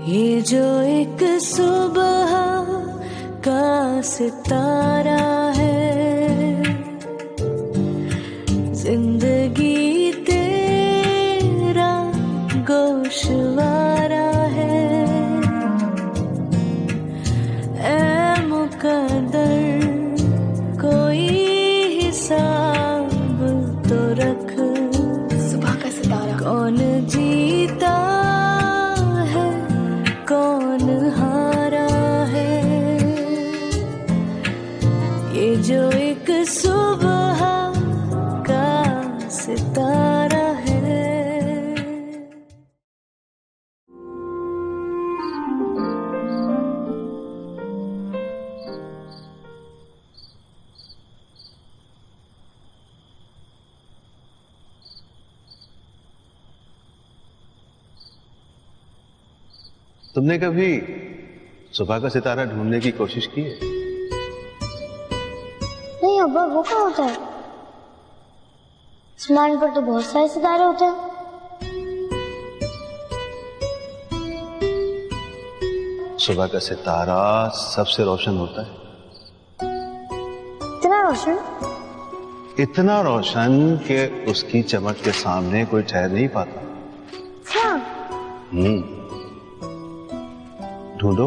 ये जो एक सुबह का सितारा है, जिंदगी तेरा गोशवारा है। ऐ मुकद्दर कोई हिसाब तो रख, सुबह का सितारा। कौन जीता है कौन हारा है, ये जो एक सुबह का सितारा है। तुमने कभी सुबह का सितारा ढूंढने की कोशिश की है? नहीं अब्बा, वो क्या होता है? आसमान पर तो बहुत सारे सितारे होते हैं। सुबह का सितारा सबसे रोशन होता है। इतना रोशन? इतना रोशन कि उसकी चमक के सामने कोई ठहर नहीं पाता। अच्छा। ढूंढो,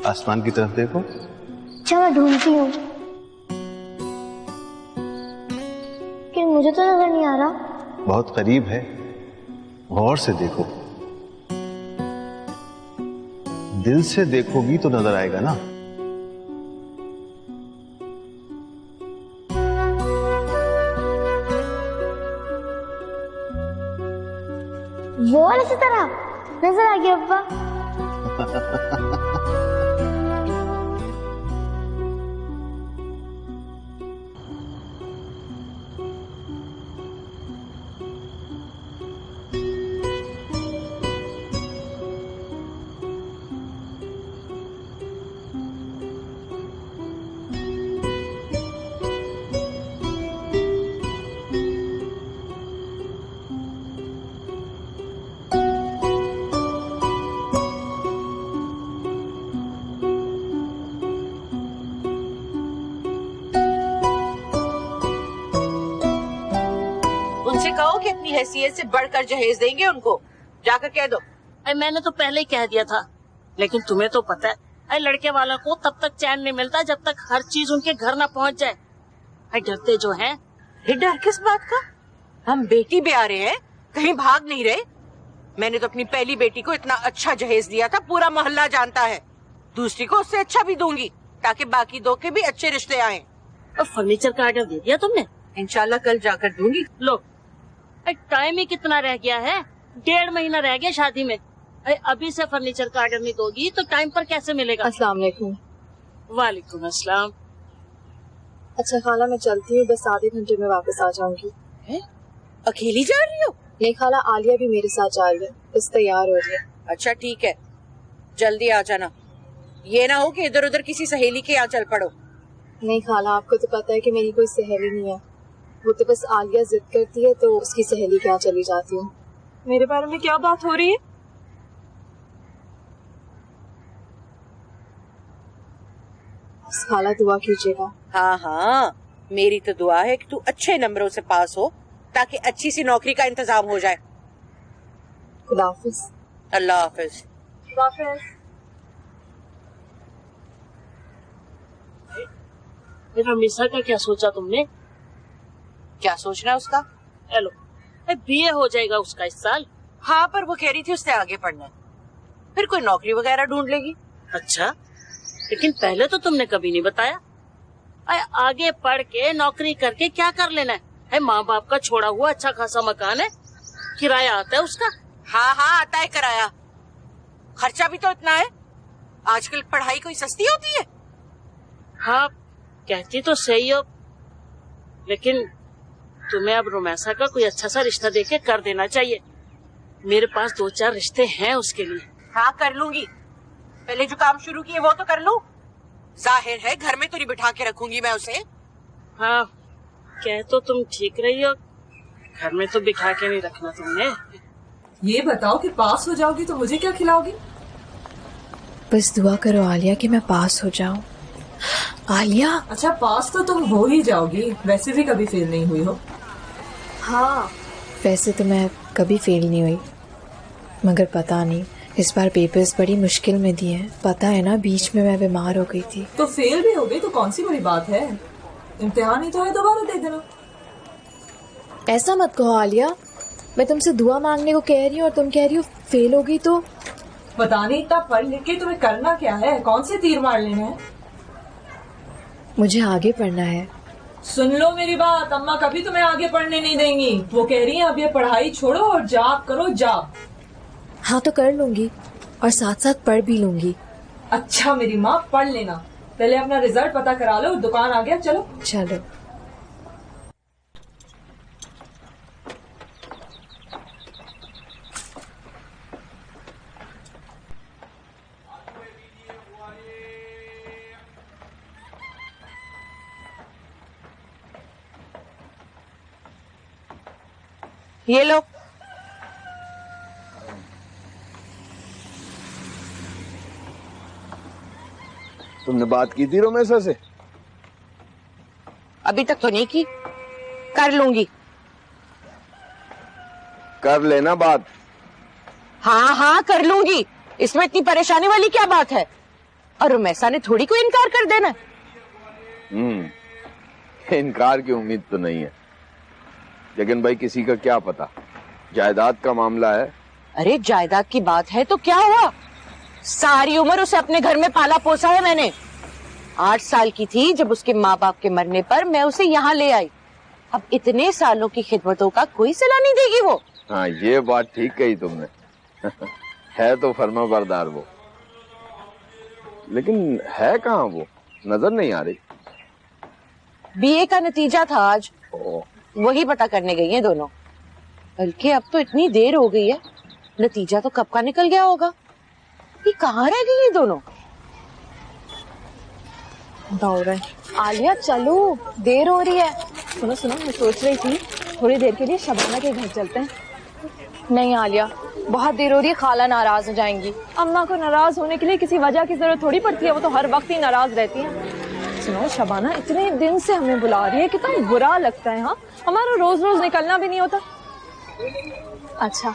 आसमान की तरफ देखो। अच्छा मैं ढूंढती हूँ, लेकिन मुझे तो नजर नहीं आ रहा। बहुत करीब है, गौर से देखो। दिल से देखोगी तो नजर आएगा ना। वो वाले सितारा नजर आ गया अब्बा। उनसे कहो कि अपनी हैसियत से बढ़कर जहेज देंगे उनको, जाकर कह दो। अरे मैंने तो पहले ही कह दिया था, लेकिन तुम्हें तो पता है अरे लड़के वालों को तब तक चैन नहीं मिलता जब तक हर चीज उनके घर ना पहुंच जाए। अरे डरते जो हैं। ये डर किस बात का? हम बेटी ब्याह रहे हैं, कहीं भाग नहीं रहे। मैंने तो अपनी पहली बेटी को इतना अच्छा जहेज दिया था, पूरा मोहल्ला जानता है। दूसरी को उससे अच्छा भी दूंगी ताकि बाकी दो के भी अच्छे रिश्ते आए। और फर्नीचर का ऑर्डर दे दिया तुमने? इंशाल्लाह कल जाकर दूंगी। लो टाइम ही कितना रह गया है, 1.5 महीना रह गया शादी में। अरे अभी से फर्नीचर का ऑर्डर नहीं दोगी तो टाइम पर कैसे मिलेगा? अस्सलाम वालेकुम। वालेकुम अस्सलाम। अच्छा खाला मैं चलती हूँ, बस आधे घंटे में वापस आ जाऊंगी। अकेली जा रही हो? नहीं खाला, आलिया भी मेरे साथ जा रही है, बस तैयार हो रही है। अच्छा ठीक है, जल्दी आ जाना। ये ना हो कि इधर उधर किसी सहेली के यहाँ चल पड़ो। नहीं खाला, आपको तो पता है कि मेरी कोई सहेली नहीं है, वो तो बस आलिया जिद करती है तो उसकी सहेली के यहाँ चली जाती हूँ। मेरे बारे में क्या बात हो रही है? खाला दुआ कीजिएगा। हाँ हाँ, मेरी तो दुआ है कि तू अच्छे नंबरों से पास हो ताकि अच्छी सी नौकरी का इंतजाम हो जाए। खुदा हाफिज। अल्लाह हाफिज। रमीसा का क्या सोचा तुमने? क्या सोचना है उसका? हेलो, बीए हो जाएगा उसका इस साल। हाँ, पर वो कह रही थी उससे आगे पढ़ना है, फिर कोई नौकरी वगैरह ढूंढ लेगी। अच्छा, लेकिन पहले तो तुमने कभी नहीं बताया। आगे पढ़ के नौकरी करके क्या कर लेना है? माँ बाप का छोड़ा हुआ अच्छा खासा मकान है, किराया आता है उसका। हाँ हाँ आता है किराया, खर्चा भी तो इतना है। आजकल पढ़ाई कोई सस्ती होती है? हाँ कहती तो सही हो, लेकिन तुम्हें अब रोमैसा का कोई अच्छा सा रिश्ता देके कर देना चाहिए। मेरे पास 2-4 रिश्ते हैं उसके लिए। हाँ कर लूंगी, पहले जो काम शुरू किए वो तो कर लूं। जाहिर है घर में तो नहीं बिठा के रखूंगी मैं उसे। हाँ कह तो तुम ठीक रही हो, घर में तो बिठा के नहीं रखना तुमने। ये बताओ कि पास हो जाओगी तो मुझे क्या खिलाओगी? बस दुआ करो आलिया कि मैं पास हो जाऊं। आलिया। अच्छा पास तो तुम हो ही जाओगी, वैसे भी कभी फेल नहीं हुई हो। हाँ वैसे तो मैं कभी फेल नहीं हुई, मगर पता नहीं इस बार पेपर्स बड़ी मुश्किल में दिए हैं। पता है ना बीच में मैं बीमार हो गई थी। तो फेल भी हो गई तो कौन सी बड़ी बात है, इम्तिहान ही तो है, दोबारा दे देना। ऐसा मत कहो आलिया, मैं तुमसे दुआ मांगने को कह रही हूँ और तुम कह रही हो फेल हो गई तो। पता नहीं इतना पढ़ लिख के तुम्हें करना क्या है, कौन से तीर मार लेने हैं। मुझे आगे पढ़ना है। सुन लो मेरी बात, अम्मा कभी तुम्हें आगे पढ़ने नहीं देंगी। वो कह रही हैं अब ये पढ़ाई छोड़ो और जाप करो, जाप। हाँ तो कर लूंगी और साथ साथ पढ़ भी लूंगी। अच्छा मेरी माँ पढ़ लेना, पहले अपना रिजल्ट पता करा लो, दुकान आ गया, चलो। चलो। ये लो। तुमने बात की थी रोमेसा से? अभी तक तो नहीं की, कर लूंगी। कर लेना बात। हाँ हाँ कर लूंगी, इसमें इतनी परेशानी वाली क्या बात है। और रोमेसा ने थोड़ी कोई इनकार कर देना। इनकार की उम्मीद तो नहीं है, लेकिन भाई किसी का क्या पता, जायदाद का मामला है। अरे जायदाद की बात है तो क्या हुआ, सारी उम्र उसे अपने घर में पाला पोसा है मैंने। 8 साल की थी जब उसके माँ बाप के मरने पर मैं उसे यहाँ ले आई। अब इतने सालों की खिदमतों का कोई सिला नहीं देगी वो। हाँ ये बात ठीक कही तुमने। है तो फर्माबरदार वो, लेकिन है कहाँ वो, नजर नहीं आ रही। बीए का नतीजा था आज, वही पता करने गई हैं दोनों। बल्कि अब तो इतनी देर हो गई है, नतीजा तो कब का निकल गया होगा। ये कहाँ रह गई ये दोनों। दौड़ रहे। आलिया चलो, देर हो रही है। सुनो सुनो, मैं सोच रही थी थोड़ी देर के लिए शबाना के घर चलते हैं। नहीं आलिया, बहुत देर हो रही है, खाला नाराज हो जाएंगी। अम्मा को नाराज होने के लिए किसी वजह की जरूरत थोड़ी पड़ती है, वो तो हर वक्त ही नाराज रहती है। सुनो शबाना इतने दिन से हमें बुला रही है, कितना बुरा लगता है। हाँ हमारा रोज रोज निकलना भी नहीं होता। अच्छा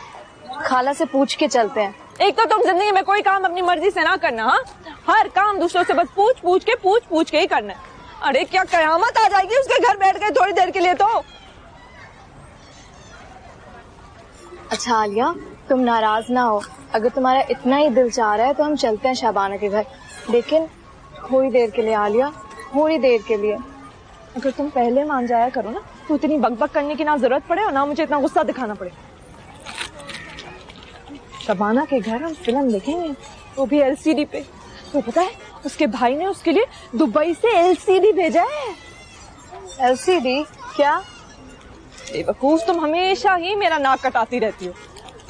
खाला से पूछ के चलते हैं। एक तो तुम जिंदगी में कोई काम अपनी मर्जी से ना करना, हाँ हर काम दूसरों से बस पूछ पूछ के ही करना है। अरे क्या कयामत आ जाएगी उसके घर बैठ गए थोड़ी देर के लिए तो। अच्छा आलिया तुम नाराज ना हो, अगर तुम्हारा इतना ही दिल चाह रहा है तो हम चलते हैं शबाना के घर, लेकिन थोड़ी देर के लिए आलिया, थोड़ी देर के लिए। अगर तुम पहले मान जाया करो ना तो इतनी बकबक करने की ना जरूरत पड़े और ना मुझे इतना गुस्सा दिखाना पड़े। शबाना के घर हम फिल्म देखेंगे, वो भी एलसीडी पे। तो पता है उसके भाई ने उसके लिए दुबई से एलसीडी भेजा है। एलसीडी क्या? बेवकूफ, तुम हमेशा ही मेरा नाक कटाती रहती हो।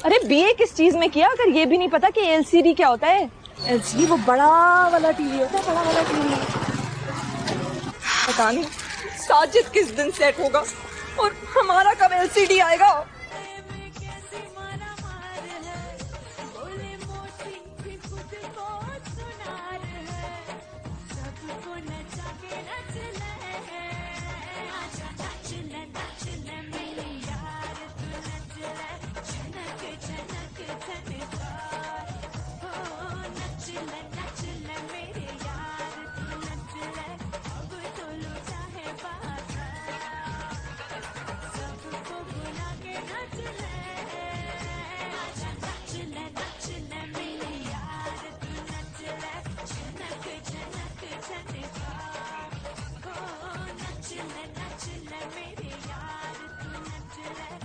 अरे बीए किस चीज में किया अगर ये भी नहीं पता कि एलसीडी क्या होता है। एलसीडी वो बड़ा वाला टीवी होता है, बड़ा वाला टीवी। पता नहीं साजिद किस दिन सेट होगा और हमारा कब एलसीडी आएगा।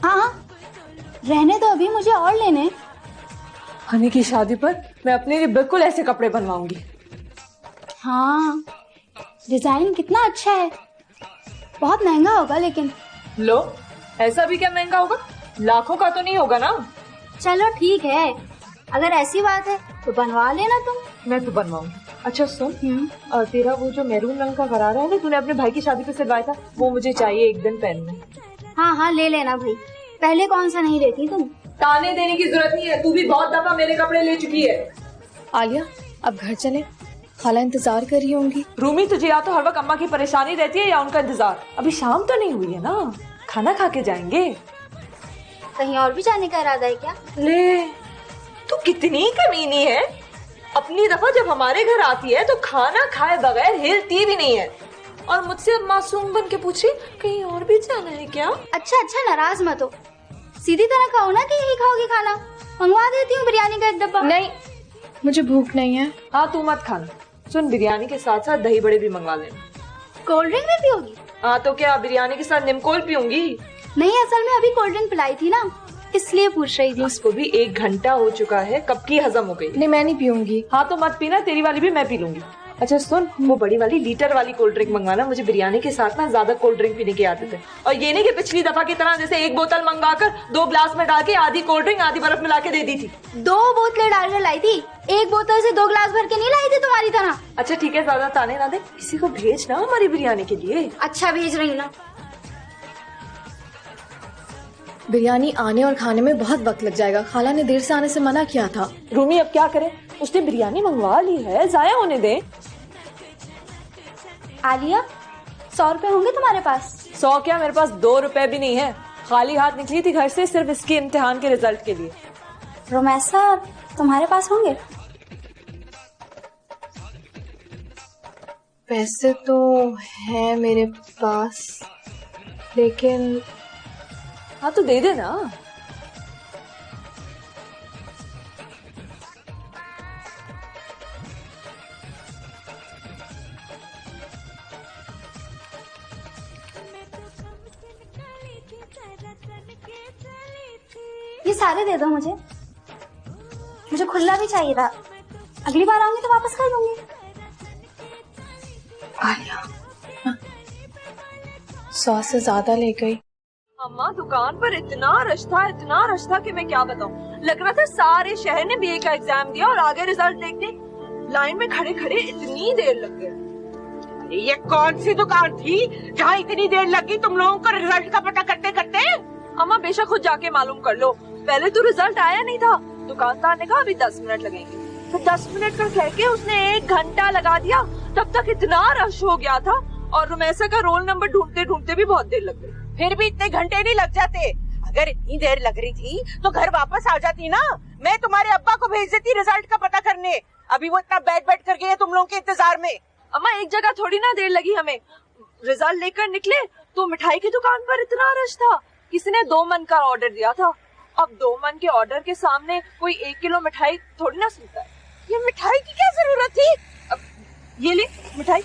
हाँ रहने दो, अभी मुझे और लेने। हनी की शादी पर मैं अपने लिए बिल्कुल ऐसे कपड़े बनवाऊंगी। हाँ डिजाइन कितना अच्छा है, बहुत महंगा होगा लेकिन। लो ऐसा भी क्या महंगा होगा, लाखों का तो नहीं होगा ना। चलो ठीक है, अगर ऐसी बात है तो बनवा लेना तुम। मैं तो बनवाऊंगी। अच्छा सुन, तेरा वो जो मैरून रंग का गरारा है ना, तूने अपने भाई की शादी पे सिलवाया था, वो मुझे चाहिए एक दिन पहनने। हाँ हाँ ले लेना भाई, पहले कौन सा नहीं लेती तुम। ताने देने की जरूरत नहीं है, तू भी बहुत दफा मेरे कपड़े ले चुकी है। आलिया अब घर चले, खाला इंतजार कर रही होंगी। रूमी तुझे या तो हर वक्त अम्मा की परेशानी रहती है या उनका इंतजार। अभी शाम तो नहीं हुई है ना, खाना खा के जाएंगे। कहीं और भी जाने का इरादा है क्या? ले, तू कितनी कमीनी है। अपनी दफा जब हमारे घर आती है तो खाना खाए बगैर हिलती भी नहीं है, और मुझसे मासूम बन के पूछी कहीं और भी जाना है क्या? अच्छा नाराज मत हो, सीधी तरह कहो ना कि यही खाओगी खाना। मंगवा देती हूँ बिरयानी का एक डब्बा। नहीं, मुझे भूख नहीं है। हाँ तू मत खाना। सुन, बिरयानी के साथ साथ दही बड़े भी मंगवा लेना। कोल्ड ड्रिंक भी पियोगी? हाँ तो क्या बिरयानी के साथ निमकोल पीऊंगी? नहीं, असल में अभी कोल्ड ड्रिंक पिलाई थी ना, इसलिए पूछ रही थी। उसको भी 1 घंटा हो चुका है, कब की हजम हो गई। नहीं, मैं नहीं पीऊंगी। हाँ तो मत पीना, तेरी वाली भी मैं पी लूंगी। अच्छा सुन, वो बड़ी वाली लीटर वाली कोल्ड ड्रिंक मंगवाना। मुझे बिरयानी के साथ ना ज्यादा कोल्ड ड्रिंक पीने की आदत है, और ये नहीं कि पिछली दफा की तरह जैसे 1 बोतल मंगवाकर 2 ग्लास में डाल के आधी कोल्ड ड्रिंक आधी बर्फ मिला के दे दी थी। 2 बोतलें डालकर लाई थी, 1 बोतल से 2 ग्लास भर के नहीं लाई थी तुम्हारी तरह। अच्छा ठीक है, ज्यादा ताने ना दे, किसी को भेज ना हमारी बिरयानी के लिए। अच्छा भेज रही ना। बिरयानी आने और खाने में बहुत वक्त लग जाएगा। खाला ने देर से आने से मना किया था। रूमी अब क्या करे, उसने बिरयानी मंगवा ली है, जाया होने दे। आलिया, 100 रुपए होंगे तुम्हारे पास? 100 क्या, मेरे पास 2 रुपए भी नहीं है। खाली हाथ निकली थी घर से सिर्फ इसके इम्तिहान के रिजल्ट के लिए। रोमैसा, तुम्हारे पास होंगे? पैसे तो है मेरे पास, लेकिन हाँ तो दे देना। ये सारे दे दो मुझे खुला भी चाहिए था। अगली बार आऊंगी तो वापस कर दूंगी। आलिया 100 से ज्यादा ले गई। अम्मा दुकान पर इतना रश था कि मैं क्या बताऊं। लग रहा था सारे शहर ने बीए का एग्जाम दिया और आगे रिजल्ट देखने लाइन में खड़े खड़े इतनी देर लग गई। ये कौन सी दुकान थी जहाँ इतनी देर लगी तुम लोगों को रिजल्ट का पता करते करते? अम्मा बेशक खुद जाके मालूम कर लो, पहले तो रिजल्ट आया नहीं था। दुकानदार ने कहा अभी 10 मिनट लगेंगे, तो 10 मिनट का कह के उसने 1 घंटा लगा दिया। तब तक इतना रश हो गया था, और रुमैसा का रोल नंबर ढूंढते ढूंढते भी बहुत देर लग गई। फिर भी इतने घंटे नहीं लग जाते। अगर इतनी देर लग रही थी तो घर वापस आ जाती ना। मैं तुम्हारे अब्बा को भेज देती रिजल्ट का पता करने। अभी वो इतना बैठ कर गए तुम लोगों के इंतजार में। अम्मा एक जगह थोड़ी ना देर लगी हमें। रिजल्ट लेकर निकले तो मिठाई की दुकान पर इतना रश था, किसी ने 2 मन का ऑर्डर दिया था। अब 2 मन के ऑर्डर के सामने कोई 1 किलो मिठाई थोड़ी ना सुनता है। ये मिठाई की क्या जरूरत थी? अब ये ले मिठाई।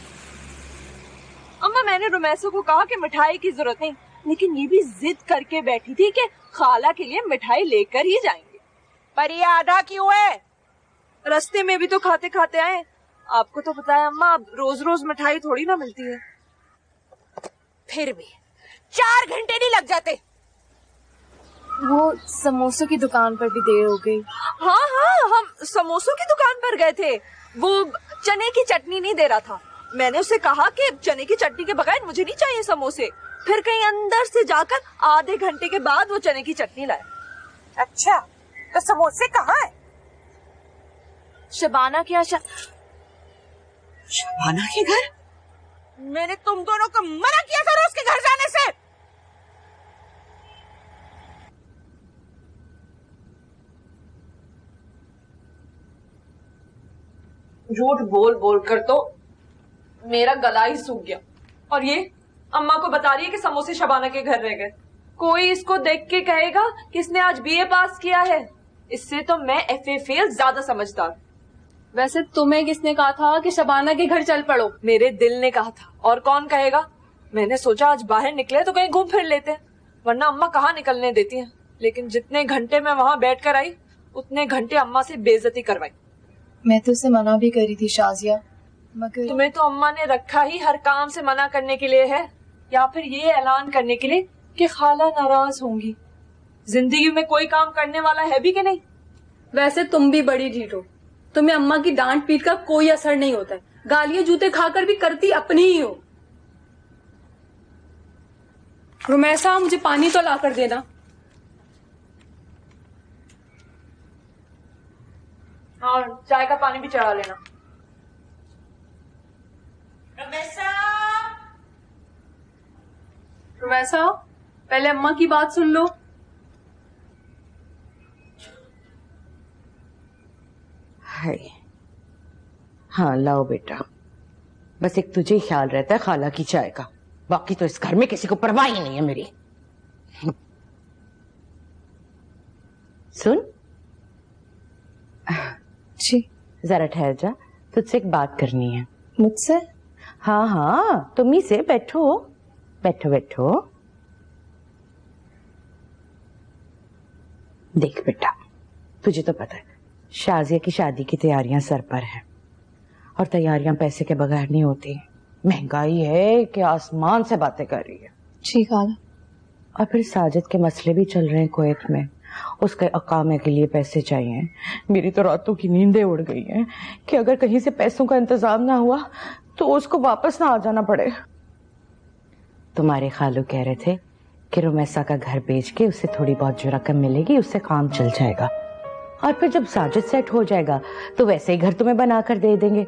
अम्मा मैंने रुमैसा को कहा कि मिठाई की जरूरत नहीं, लेकिन ये भी जिद करके बैठी थी कि खाला के लिए मिठाई लेकर ही जाएंगे। पर ये आधा क्यों है? रास्ते में भी तो खाते खाते आए। आपको तो पता है अम्मा, अब रोज रोज मिठाई थोड़ी ना मिलती है। फिर भी 4 घंटे नहीं लग जाते। वो समोसों की दुकान पर भी देर हो गई। हाँ, हम समोसों की दुकान पर गए थे। वो चने की चटनी नहीं दे रहा था। मैंने उसे कहा कि चने की चटनी के बगैर मुझे नहीं चाहिए समोसे। फिर कहीं अंदर से जाकर आधे घंटे के बाद वो चने की चटनी लाया। अच्छा, तो समोसे कहाँ है? शबाना के यहाँ। शबाना के घर? मैंने तुम दोनों को मना किया था रोज के घर जाने से। झूठ बोल बोल कर तो मेरा गला ही सूख गया। और ये अम्मा को बता रही है कि समोसे शबाना के घर रह गए। कोई इसको देख के कहेगा कि इसने आज बीए पास किया है। इससे तो मैं एफए फेल ज्यादा समझदार। वैसे तुम्हें किसने कहा था कि शबाना के घर चल पड़ो? मेरे दिल ने कहा था, और कौन कहेगा। मैंने सोचा आज बाहर निकले तो कहीं घूम फिर लेते हैं, वरना अम्मा कहाँ निकलने देती हैं। लेकिन जितने घंटे मैं वहाँ बैठ कर आई उतने घंटे अम्मा से बेइज्जती करवाई। मैं तो उसे मना भी करी थी शाजिया, मगर तुम्हें तो अम्मा ने रखा ही हर काम से मना करने के लिए है, या फिर ये ऐलान करने के लिए कि खाला नाराज होंगी। जिंदगी में कोई काम करने वाला है भी कि नहीं। वैसे तुम भी बड़ी ढीठ हो, तुम्हें अम्मा की डांट पीट का कोई असर नहीं होता है। गालियां जूते खाकर भी करती अपनी ही हो। रुमैसा मुझे पानी तो ला कर देना। हाँ, चाय का पानी भी चढ़ा लेना। वैसा पहले अम्मा की बात सुन लो। हाय, हाँ लाओ बेटा, बस एक तुझे ही ख्याल रहता है खाला की चाय का, बाकी तो इस घर में किसी को परवाह ही नहीं है मेरी। सुन जी। जरा ठहर जा, तुझसे एक बात करनी है। मुझसे? हाँ हाँ, तुम ही से, बैठो बैठो बैठो। देख बेटा, तुझे तो पता है शाजिया की शादी की तैयारियां सर पर हैं, और तैयारियां पैसे के बगैर नहीं होती। महंगाई है कि आसमान से बातें कर रही है। जी खाला। और फिर साजिद के मसले भी चल रहे हैं कुवैत में, उसके अकामे के लिए पैसे चाहिए। मेरी तो रातों की नींदें उड़ गई हैं कि अगर कहीं से पैसों का इंतजाम ना हुआ तो उसको वापस ना आ जाना पड़े। तुम्हारे खालू कह रहे थे कि रुमैसा का घर बेच के उससे थोड़ी बहुत जो रकम मिलेगी उससे काम चल जाएगा, और फिर जब साजिद सेट हो जाएगा तो वैसे ही घर तुम्हें बना कर दे देंगे।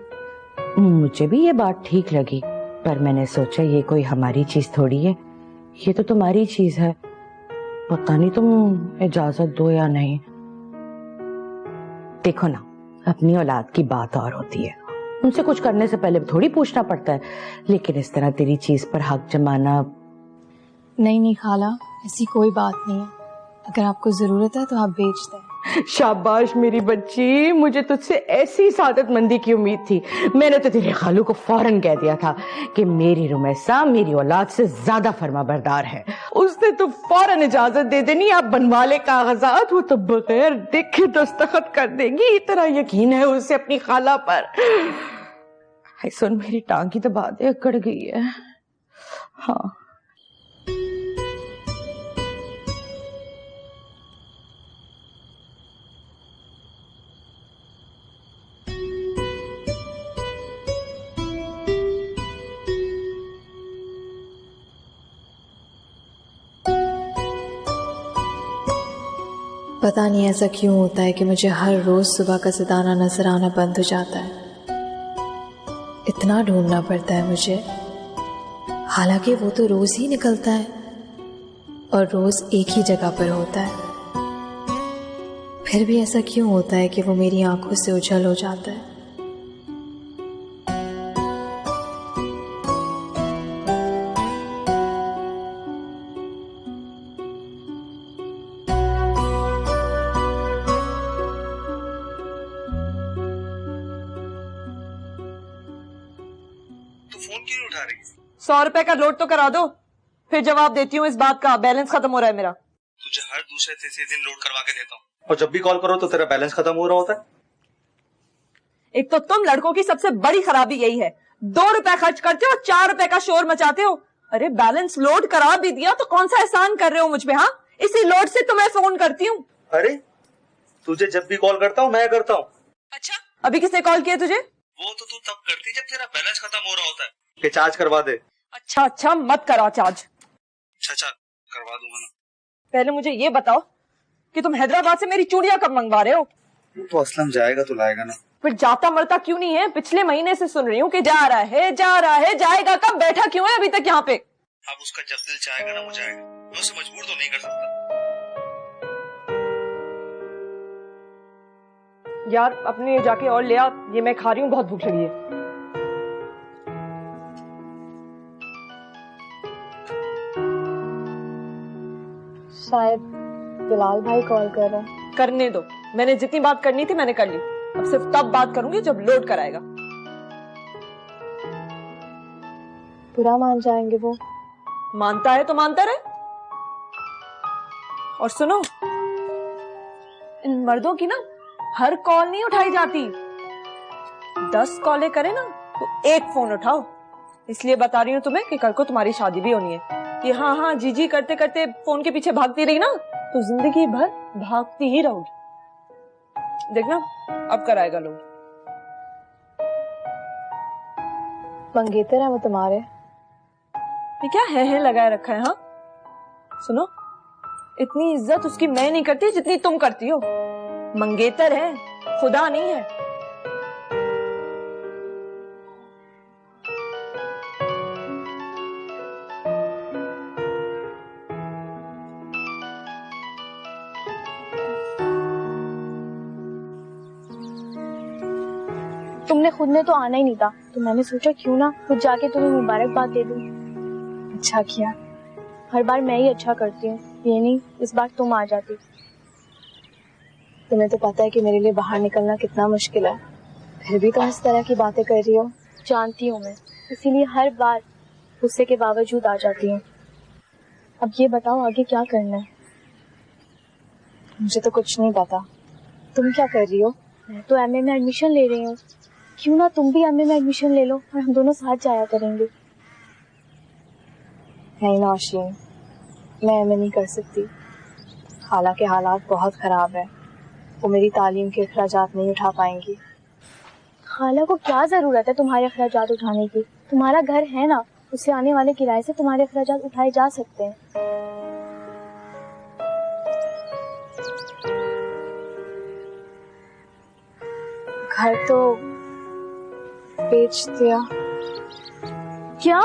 मुझे भी ये बात ठीक लगी, पर मैंने सोचा ये कोई हमारी चीज थोड़ी है, ये तो तुम्हारी चीज है। पता नहीं तुम इजाजत दो या नहीं। देखो ना, अपनी औलाद की बात और होती है, उनसे कुछ करने से पहले थोड़ी पूछना पड़ता है, लेकिन इस तरह तेरी चीज पर हक जमाना। नहीं नहीं खाला, ऐसी कोई बात नहीं है, अगर आपको जरूरत है तो आप बेच दें। शाबाश मेरी बच्ची, मुझे तुझसे ऐसी सादतमंदी की उम्मीद थी। मैंने तो तेरे खालू को फौरन कह दिया था कि मेरी रुमैसा मेरी औलाद से ज्यादा फर्माबरदार है। उसने तो फौरन इजाजत दे देनी, आप बनवा ले कागजात, वो तो बगैर देखे दस्तखत कर देगी। इतना यकीन है उसे अपनी खाला पर। हाय सुन, मेरी टांग की तो बात अकड़ गई है। हाँ पता नहीं ऐसा क्यों होता है कि मुझे हर रोज सुबह का सितारा नजर आना बंद हो जाता है। इतना ढूंढना पड़ता है मुझे, हालांकि वो तो रोज ही निकलता है और रोज एक ही जगह पर होता है। फिर भी ऐसा क्यों होता है कि वो मेरी आंखों से उछल हो जाता है। फोन क्यों नहीं उठा रही? 100 रुपए का लोड तो करा दो, फिर जवाब देती हूँ इस बात का। बैलेंस खत्म हो रहा है मेरा। तुझे हर दूसरे तीसरे दिन लोड करवा के देता हूँ, और जब भी कॉल करो तो तेरा बैलेंस खत्म हो रहा होता है। एक तो तुम लड़कों की सबसे बड़ी खराबी यही है, 2 रुपए खर्च करते हो, 4 रुपए का शोर मचाते हो। अरे बैलेंस लोड करा भी दिया तो कौन सा एहसान कर रहे हो मुझ पे? हाँ, इसी लोड से तुम्हें फोन करती हूँ। अरे तुझे जब भी कॉल करता हूँ मैं करता हूँ। अच्छा, अभी किसने कॉल किया तुझे? वो तो तू तब करती जब तेरा बैलेंस खत्म हो रहा होता है कि चार्ज करवा दे। अच्छा अच्छा, मत करा चार्ज। अच्छा करवा दूंगा ना। पहले मुझे ये बताओ कि तुम हैदराबाद से मेरी चूड़ियां कब मंगवा रहे हो? तो असलम जाएगा तो लाएगा ना। फिर जाता मरता क्यों नहीं है? पिछले महीने से सुन रही हूँ कि जा रहा है, जाएगा कब? बैठा क्यों है अभी तक यहाँ पे? अब उसका जब दिल चाहेगा ना वो जाएगा, मैं उसे मजबूर तो नहीं कर सकता। यार अपने लिए जाके और ले आ, ये मैं खा रही हूँ, बहुत भूख लगी है। शायद बिलाल भाई कॉल कर रहे हैं। करने दो, मैंने जितनी बात करनी थी मैंने कर ली। अब सिर्फ तब बात करूंगी जब लोड कराएगा। बुरा मान जाएंगे वो। मानता है तो मानता रहे। और सुनो, इन मर्दों की ना हर कॉल नहीं उठाई जाती। 10 कॉलें करे ना तो एक फोन उठाओ। इसलिए बता रही हूँ तुम्हें कि कल को तुम्हारी शादी भी होनी है। कि हाँ हाँ जी जी करते करते फोन के पीछे भागती रही ना तो जिंदगी भर भागती ही रहोगी। देखना अब कराएगा लोग। मंगेतर है वो तुम्हारे। ये क्या है लगाए रखा है? हाँ सुनो, इतनी इज्जत उसकी मैं नहीं करती जितनी तुम करती हो। मंगेतर है, खुदा नहीं है। तुमने खुद ने तो आना ही नहीं था, तो मैंने सोचा क्यों ना खुद जाके तुम्हें मुबारकबाद दे दूं। अच्छा किया। हर बार मैं ही अच्छा करती हूँ, ये नहीं इस बार तुम आ जाती। तुम्हें तो पता है कि मेरे लिए बाहर निकलना कितना मुश्किल है, फिर भी तुम इस तरह की बातें कर रही हो। जानती हूँ मैं, इसीलिए हर बार गुस्से के बावजूद आ जाती हूँ। अब ये बताओ आगे क्या करना है? मुझे तो कुछ नहीं पता। तुम क्या कर रही हो? मैं तो एमए में एडमिशन ले रही हूँ, क्यों ना तुम भी एमए में एडमिशन ले लो और हम दोनों साथ जाया करेंगे। नहीं नौशीन, मैं एमए नहीं कर सकती। खाला के हालात बहुत खराब है, वो मेरी तालीम के अखराजात नहीं उठा पाएंगी। खाला को क्या जरूरत है तुम्हारे अखराजात उठाने की? तुम्हारा घर है ना, उससे आने वाले किराए से तुम्हारे अखराजात उठाए जा सकते हैं। घर तो बेच दिया। क्या?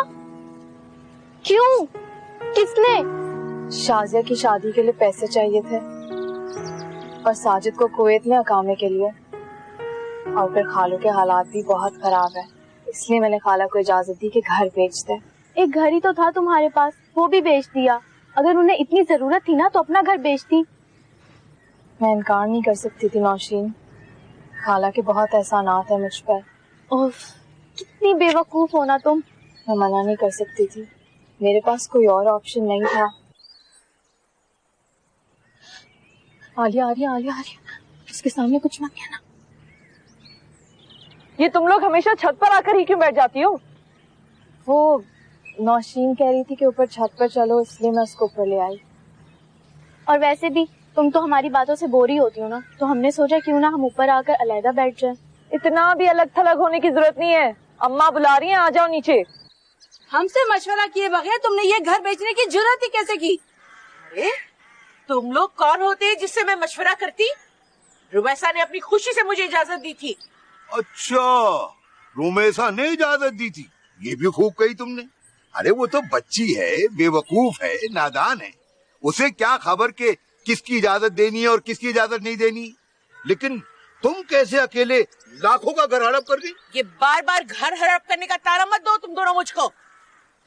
क्यों? किसने? शाजिया की शादी के लिए पैसे चाहिए थे और साजिद को कुवैत में अकामे के लिए, और फिर खालू के हालात भी बहुत खराब है, इसलिए मैंने खाला को इजाजत दी कि घर बेच दे। एक घर ही तो था तुम्हारे पास, वो भी बेच दिया। अगर उन्हें इतनी जरूरत थी ना तो अपना घर बेचती। मैं इनकार नहीं कर सकती थी नौशीन, खाला के बहुत एहसानात है मुझ पर। ओफ, कितनी बेवकूफ हो ना तुम। मैं मना नहीं कर सकती थी, मेरे पास कोई और ऑप्शन नहीं था। आलिया आलिया आलिया आलिया, उसके सामने कुछ मत कहना। ये तुम लोग हमेशा छत पर आकर ही क्यों बैठ जाती हो? वो नौशीन कह रही थी कि ऊपर छत पर चलो, इसलिए मैं उसको ऊपर ले आई। और वैसे भी तुम तो हमारी बातों से बोर ही होती हो ना, तो हमने सोचा क्यों ना हम ऊपर आकर अलग बैठ जाए। इतना भी अलग थलग होने की जरूरत नहीं है, अम्मा बुला रही हैं, आ जाओ नीचे। हमसे मशवरा किए बगैर तुमने ये घर बेचने की जुर्रत ही कैसे की? अरे तुम लोग कौन होते हैं जिससे मैं मशवरा करती? रुमैसा ने अपनी खुशी से मुझे इजाजत दी थी। अच्छा, रुमैसा ने इजाजत दी थी, ये भी खूब कही तुमने। अरे वो तो बच्ची है, बेवकूफ है, नादान है, उसे क्या खबर के किसकी इजाजत देनी है और किसकी इजाजत नहीं देनी। लेकिन तुम कैसे अकेले लाखों का घर हड़प कर गई? ये बार बार घर हड़प करने का तारा मत दो तुम दोनों मुझको।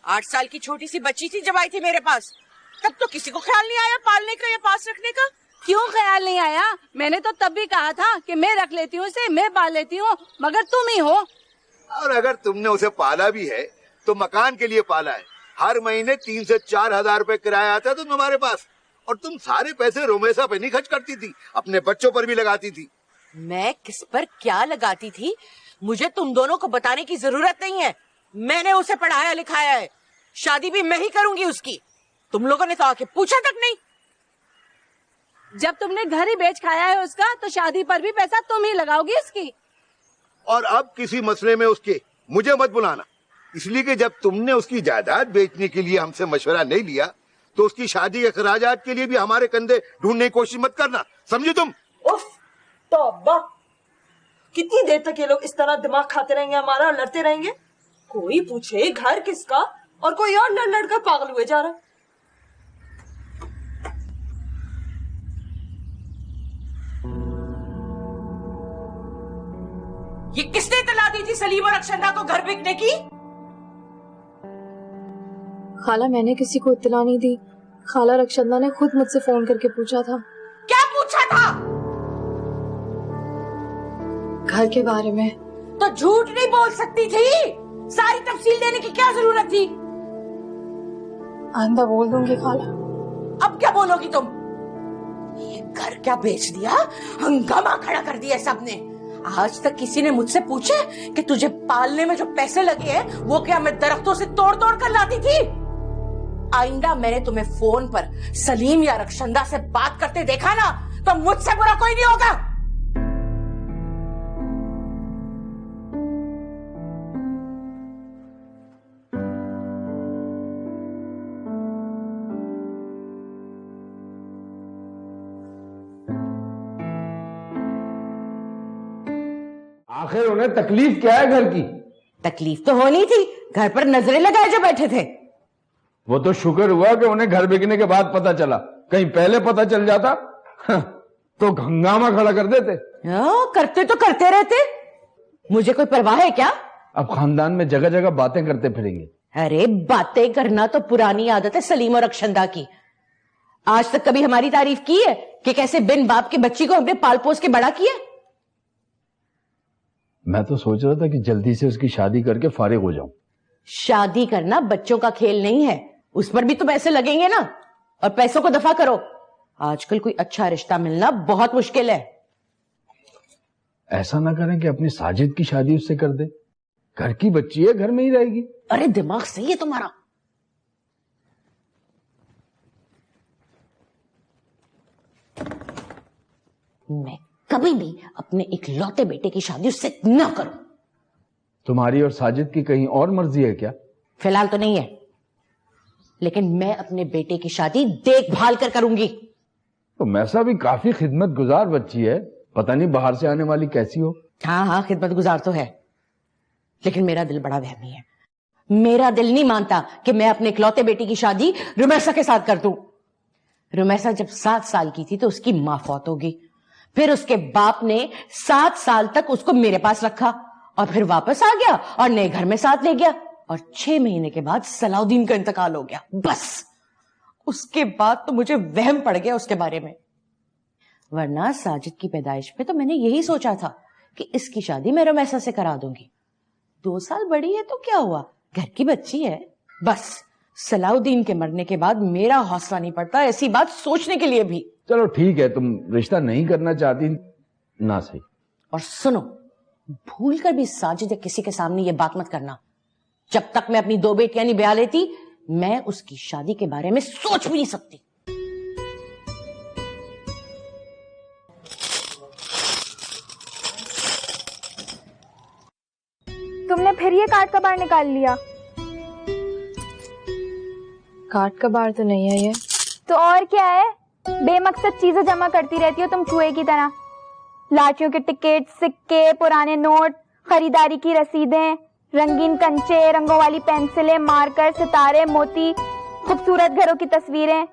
8 साल की छोटी सी बच्ची थी जब आई थी मेरे पास, तब तो किसी को ख्याल नहीं आया पालने का या पास रखने का। क्यों ख्याल नहीं आया? मैंने तो तब भी कहा था कि मैं रख लेती हूँ इसे, मैं पाल लेती हूँ, मगर तुम ही हो। और अगर तुमने उसे पाला भी है तो मकान के लिए पाला है। हर महीने 3 से 4 हजार रुपए किराया आता है तुम्हारे पास, और तुम सारे पैसे रुमैसा पे नहीं खर्च करती थी, अपने बच्चों पर भी लगाती थी। मैं किस पर क्या लगाती थी मुझे तुम दोनों को बताने की जरूरत नहीं है। मैंने उसे पढ़ाया लिखाया है, शादी भी मैं ही करूंगी उसकी। तुम लोगों ने तो आके पूछा तक नहीं। जब तुमने घर ही बेच खाया है उसका, तो शादी पर भी पैसा तुम ही लगाओगी उसकी। और अब किसी मसले में उसके मुझे मत बुलाना, इसलिए कि जब तुमने उसकी जायदाद बेचने के लिए हमसे मशवरा नहीं लिया तो उसकी शादी के खर्चात के लिए भी हमारे कंधे ढूंढने की कोशिश मत करना, समझी तुम? उफ, तौबा, कितनी देर तक ये लोग इस तरह दिमाग खाते रहेंगे हमारा, लड़ते रहेंगे। कोई पूछे घर किसका और कोई और लड़ लड़ कर पागल हुए जा रहा है। ये किसने इतला दी थी सलीम और अक्षंदा को घर बिकने की? खाला, मैंने किसी को इत्तला नहीं दी। खाला रक्षंदा ने खुद मुझसे फोन करके पूछा था। क्या पूछा था? घर के बारे में। तो झूठ नहीं बोल सकती थी, सारी तफसील देने की क्या जरूरत थी? आइंदा बोल दूंगी खाला। अब क्या बोलोगी तुम? ये घर क्या बेच दिया, हंगामा खड़ा कर दिया सबने। आज तक किसी ने मुझसे पूछा कि तुझे पालने में जो पैसे लगे हैं वो क्या मैं दरख्तों से तोड़ तोड़ कर लाती थी? आइंदा मैंने तुम्हें फोन पर सलीम या रक्षंदा से बात करते देखा ना, तो मुझसे बुरा कोई नहीं होगा। आखिर उन्हें तकलीफ क्या है घर की? तकलीफ तो होनी थी, घर पर नजरें लगाए जो बैठे थे। वो तो शुक्र हुआ कि उन्हें घर बिकने के बाद पता चला, कहीं पहले पता चल जाता तो हंगामा खड़ा कर देते। करते तो करते रहते, मुझे कोई परवाह है क्या? अब खानदान में जगह जगह बातें करते फिरेंगे। अरे बातें करना तो पुरानी आदत है सलीम और अक्षंदा की। आज तक कभी हमारी तारीफ की है कि कैसे बिन बाप की बच्ची को हमने पाल पोस के बड़ा किया? मैं तो सोच रहा था कि जल्दी से उसकी शादी करके फारिग हो जाऊं। शादी करना बच्चों का खेल नहीं है, उस पर भी तो पैसे लगेंगे ना। और पैसों को दफा करो, आजकल कोई अच्छा रिश्ता मिलना बहुत मुश्किल है। ऐसा ना करें कि अपनी साजिद की शादी उससे कर दे, घर की बच्ची है, घर में ही रहेगी। अरे दिमाग सही है तुम्हारा। मैं कभी भी अपने इकलौते बेटे की शादी उससे न करूं। तुम्हारी और साजिद की कहीं और मर्जी है क्या? फिलहाल तो नहीं है, लेकिन मैं अपने बेटे की शादी देखभाल कर करूंगी। तो मैसा भी काफी खिदमत गुजार बच्ची है, पता नहीं बाहर से आने वाली कैसी हो। हाँ खिदमत गुजार तो है, लेकिन मेरा दिल बड़ा वहमी है। मेरा दिल नहीं मानता कि मैं अपने इकलौते बेटी की शादी रुमैसा के साथ कर दूं। रुमैसा जब 7 साल की थी तो उसकी मां फौत हो गई, फिर उसके बाप ने 7 साल तक उसको मेरे पास रखा और फिर वापस आ गया और नए घर में साथ ले गया, और 6 महीने के बाद सलाउद्दीन का इंतकाल हो गया। बस उसके बाद तो मुझे वहम पड़ गया उसके बारे में। वरना साजिद की पैदाइश पे तो मैंने यही सोचा था कि इसकी शादी मैं रुमैसा से करा दूंगी। 2 साल बड़ी है तो क्या हुआ, घर की बच्ची है। बस सलाउद्दीन के मरने के बाद मेरा हौसला नहीं पड़ता ऐसी बात सोचने के लिए भी। चलो ठीक है, तुम रिश्ता नहीं करना चाहती ना सही। और सुनो, भूल कर भी साजिद या किसी के सामने ये बात मत करना। जब तक मैं अपनी 2 बेटियां नहीं ब्याह लेती, मैं उसकी शादी के बारे में सोच भी नहीं सकती। तुमने फिर ये कार्ड का बार निकाल लिया? कार्ड का बार तो नहीं है ये। तो और क्या है? बेमकसद चीजें जमा करती रहती हो तुम चूहे की तरह। लाठियों के टिकट, सिक्के, पुराने नोट, खरीदारी की रसीदें, रंगीन कंचे, रंगों वाली पेंसिलें, मार्कर, सितारे, मोती, खूबसूरत घरों की तस्वीरें।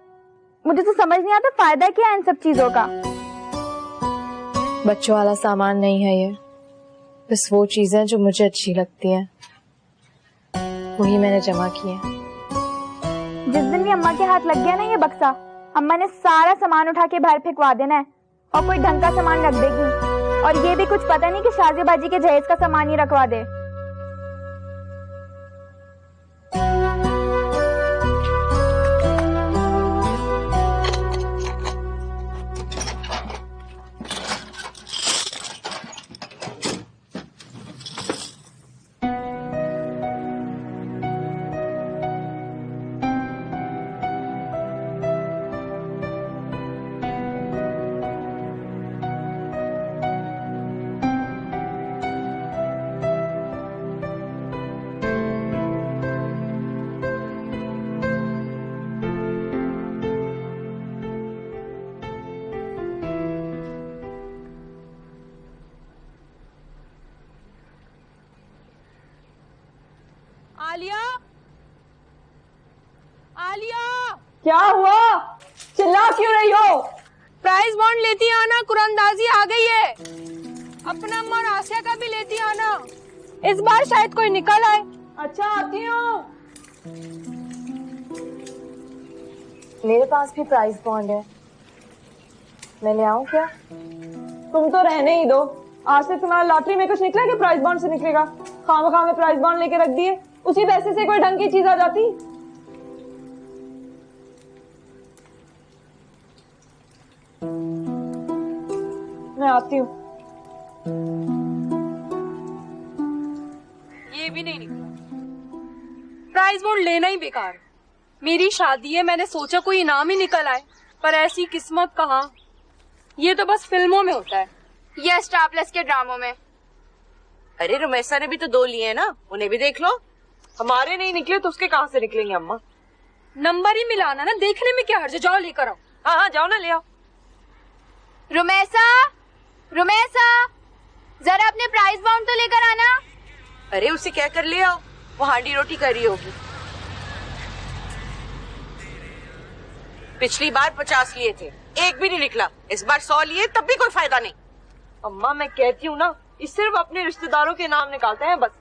मुझे तो समझ नहीं आता फायदा क्या है इन सब चीजों का। बच्चों वाला सामान नहीं है ये, बस वो चीजें जो मुझे अच्छी लगती हैं, वही मैंने जमा की है। जिस दिन भी अम्मा के हाथ लग गया ना ये बक्सा, अम्मा ने सारा सामान उठा के बाहर फेंकवा देना है और कोई ढंग का सामान रख देगी। और ये भी कुछ पता नहीं कि शाजीबाजी के जहेज का सामान ही रखवा दे। आलिया, आलिया, क्या हुआ? चिल्ला क्यों रही हो? प्राइस बॉन्ड लेती आना, कुरानदाजी आ गई है। अपना अम्मा और आसिया का भी लेती आना, इस बार शायद कोई निकल आए। अच्छा आती हूँ। मेरे पास भी प्राइस बॉन्ड है, मैं ले आऊं क्या? तुम तो रहने ही दो। आज से तुम्हारा लॉटरी में कुछ निकला कि प्राइस बॉन्ड से निकलेगा? खामखा में प्राइस बॉन्ड लेके रख दिए, उसी पैसे से कोई ढंग की चीज आ जाती। मैं आती हूँ। ये भी नहीं निकला। प्राइस बॉन्ड लेना ही बेकार। मेरी शादी है, मैंने सोचा कोई इनाम ही निकल आए, पर ऐसी किस्मत कहाँ। ये तो बस फिल्मों में होता है या स्टार प्लस के ड्रामों में। अरे रुमैसा ने भी तो 2 लिए हैं ना, उन्हें भी देख लो। हमारे नहीं निकले तो उसके कहाँ से निकलेंगे अम्मा? नंबर ही मिलाना ना, देखने में क्या हर्ज है। जाओ लेकर आओ। हाँ जाओ ना ले आओ। रुमैसा, रुमैसा, जरा अपने प्राइस बाउंड तो लेकर आना। अरे उसे क्या कर ले आओ, वो हांडी रोटी कर रही होगी। पिछली बार 50 लिए थे, एक भी नहीं निकला। इस बार 100 लिए, तब भी कोई फायदा नहीं। अम्मा मैं कहती हूँ ना, ये सिर्फ अपने रिश्तेदारों के नाम निकालते हैं बस।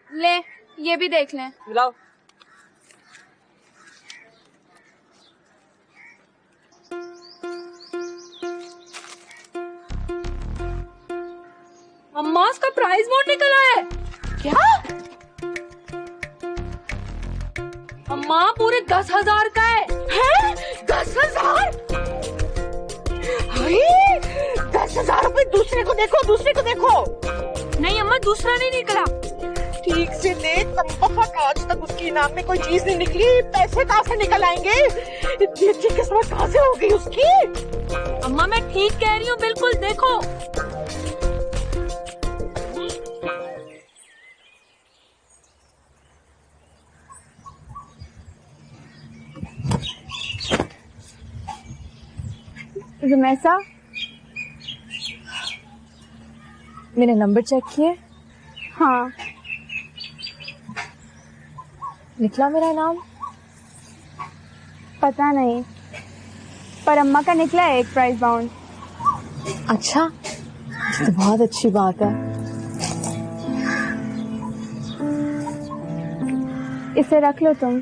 ले ये भी देख लें। लाओ। अम्मा इसका प्राइस बोर्ड निकला है। क्या? अम्मा पूरे 10,000 का है। 10,000? 10,000 रुपए। दूसरे को देखो, दूसरे को देखो। नहीं अम्मा, दूसरा नहीं निकला। ठीक से देख, आज तक उसके इनाम में कोई चीज नहीं निकली। पैसे कहाँ से निकल आएंगे? इतनी अच्छी किस्मत कहाँ से हो गई उसकी? अम्मा मैं ठीक कह रही हूँ, बिल्कुल देखो। रुमैसा, मैंने नंबर चेक किए। हाँ निकला मेरा नाम? पता नहीं, पर अम्मा का निकला है एक प्राइस बाउंड। अच्छा, तो बहुत अच्छी बात है। इसे रख लो तुम।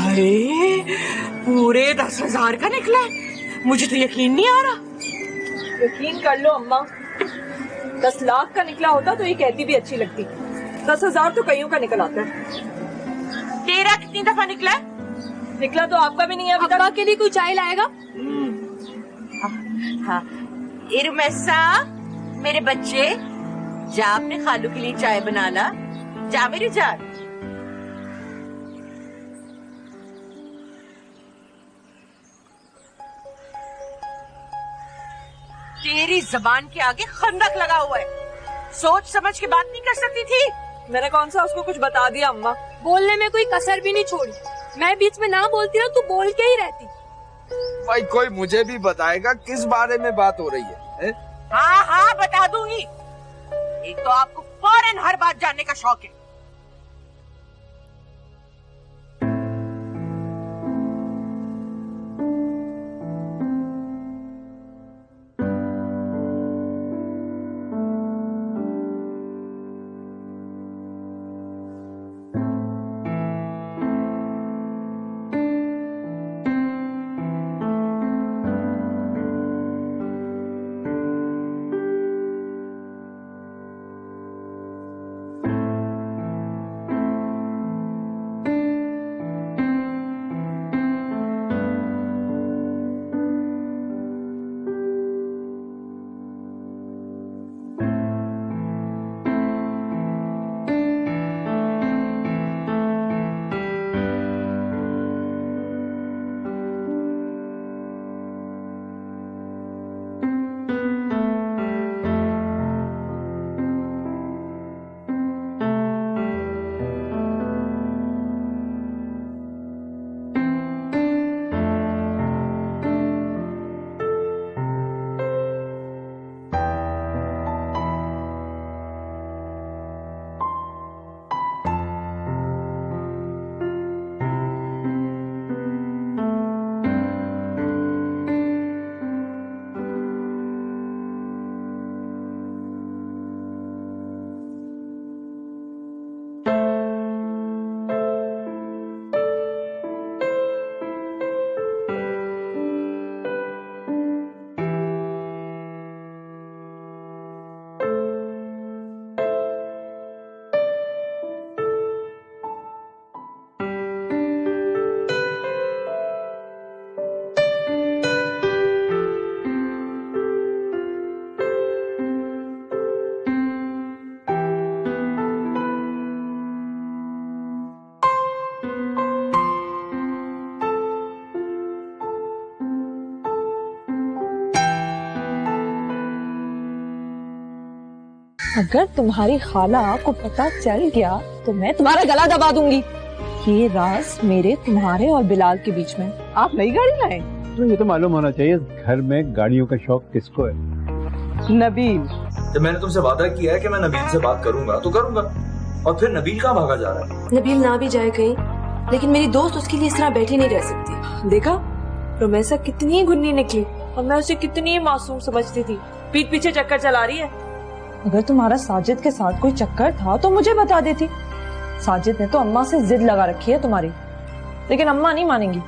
अरे पूरे 10,000 का निकला है। मुझे तो यकीन नहीं आ रहा। यकीन कर लो अम्मा, 10 लाख का निकला होता तो ये कहती भी अच्छी लगती। 10,000 तो कईयों का निकल आता है। तेरा कितनी दफा निकला है? निकला तो आपका भी नहीं है अभी तक। अब्बा के लिए कोई चाय लाएगा? हाँ, इरमैसा मेरे बच्चे, जा अपने खालू के लिए चाय बना ला। जा मेरी जान। तेरी जबान के आगे खंदक लगा हुआ है। सोच समझ के बात नहीं कर सकती थी? मैंने कौन सा उसको कुछ बता दिया अम्मा? बोलने में कोई कसर भी नहीं छोड़ी। मैं बीच में ना बोलती ना, तू बोल के ही रहती। भाई कोई मुझे भी बताएगा किस बारे में बात हो रही है? हाँ हाँ बता दूंगी। एक तो आपको फौरन हर बात जानने का शौक है। अगर तुम्हारी खाला को पता चल गया तो मैं तुम्हारा गला दबा दूंगी। ये राज मेरे, तुम्हारे और बिलाल के बीच में। आप नई गाड़ी लाए? तो ये तो मालूम होना चाहिए घर में गाड़ियों का शौक किसको है। नबील। जब मैंने तुमसे वादा किया है कि मैं नबील से बात करूंगा तो करूंगा, और फिर नबील कहाँ भागा जा रहा है? नबील ना भी जाए कहीं, लेकिन मेरी दोस्त उसके लिए इस तरह बैठी नहीं रह सकती। देखा रोमेसा कितनी गुन्नी निकली और मैं उसे कितनी मासूम समझती थी। पीठ पीछे चक्कर चला रही है। अगर तुम्हारा साजिद के साथ कोई चक्कर था तो मुझे बता देती। साजिद ने तो अम्मा से जिद लगा रखी है तुम्हारी, लेकिन अम्मा नहीं मानेंगी।